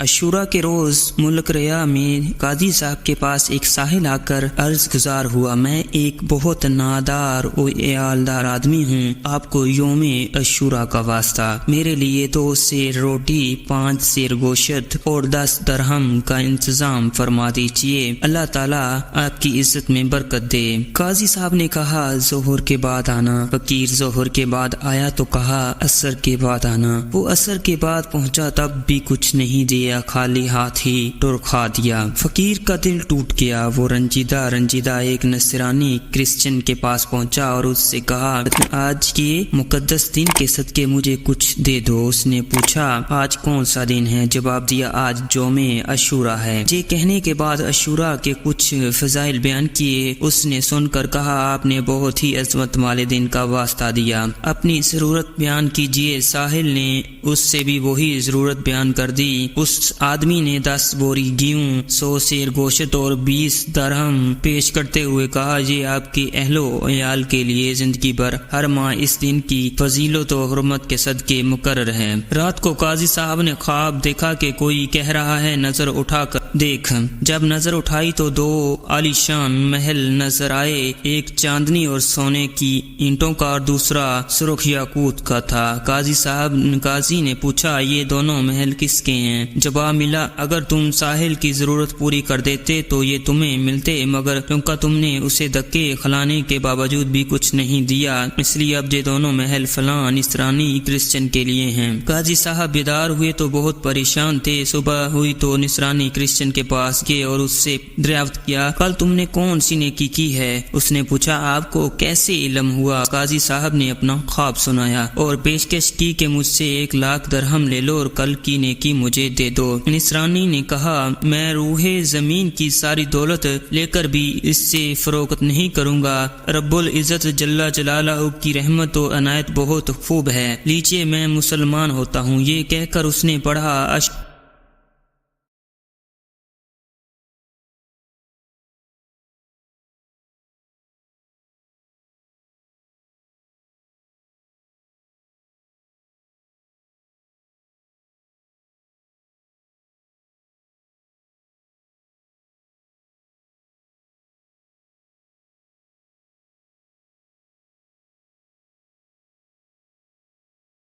عاشوراء کے روز ملک ریا میں قاضی صاحب کے پاس ایک ساحل آ کر عرض گزار ہوا، میں ایک بہت نادار و عیالدار آدمی ہوں، آپ کو یوم عاشوراء کا واسطہ میرے لیے 2 سیر روٹی، 5 سیر گوشت اور 10 درہم کا انتظام فرما دیجیے، اللہ تعالیٰ آپ کی عزت میں برکت دے۔ قاضی صاحب نے کہا ظہر کے بعد آنا۔ فقیر ظہر کے بعد آیا تو کہا عصر کے بعد آنا۔ وہ عصر کے بعد پہنچا، تب بھی کچھ نہیں دیا، خالی ہاتھ ہی ٹرکھا دیا۔ فقیر کا دل ٹوٹ گیا، وہ رنجیدہ ایک نصرانی کرسچن کے پاس پہنچا اور اس سے کہا آج کے مقدس دن کے صدقے مجھے کچھ دے دو۔ اس نے پوچھا آج کون سا دن ہے؟ جواب دیا آج یوم عاشوراء ہے۔ یہ کہنے کے بعد عاشوراء کے کچھ فضائل بیان کیے۔ اس نے سن کر کہا آپ نے بہت ہی عظمت والے دن کا واسطہ دیا، اپنی ضرورت بیان کیجیے۔ ساحل نے اس سے بھی وہی ضرورت بیان کر دی۔ اس آدمی نے 10 بوری گیہوں، 100 سیر گوشت اور 20 درہم پیش کرتے ہوئے کہا یہ آپ کے اہل و عیال کے لیے زندگی بھر ہر ماہ اس دن کی فضیلت و حرمت کے صدقے مقرر ہے۔ رات کو قاضی صاحب نے خواب دیکھا کہ کوئی کہہ رہا ہے نظر اٹھا کر دیکھ۔ جب نظر اٹھائی تو 2 عالیشان محل نظر آئے، ایک چاندنی اور سونے کی اینٹوں کا اور دوسرا سرخ یاقوت کا تھا۔ قاضی نے پوچھا یہ دونوں محل کس کے ہیں؟ جواب ملا اگر تم ساحل کی ضرورت پوری کر دیتے تو یہ تمہیں ملتے، مگر کیونکہ تم نے اسے دھکے کھلانے کے باوجود بھی کچھ نہیں دیا، اس لیے اب یہ دونوں محل فلاں نصرانی کرسچن کے لیے ہیں۔ قاضی صاحب بیدار ہوئے تو بہت پریشان تھے۔ صبح ہوئی تو نصرانی کرسچن کے پاس گئے اور اس سے دریافت کیا کل تم نے کون سی نیکی کی ہے؟ اس نے پوچھا آپ کو کیسے علم ہوا؟ قاضی صاحب نے اپنا خواب سنایا اور پیشکش کی کہ مجھ سے 1 لاکھ درہم لے لو اور کل کی نیکی مجھے دے دو۔ نصرانی نے کہا میں روح زمین کی ساری دولت لے کر بھی اس سے فروخت نہیں کروں گا، رب العزت جل جلالہ کی رحمت و عنایت بہت خوب ہے، لیجیے میں مسلمان ہوتا ہوں۔ یہ کہہ کر اس نے پڑھا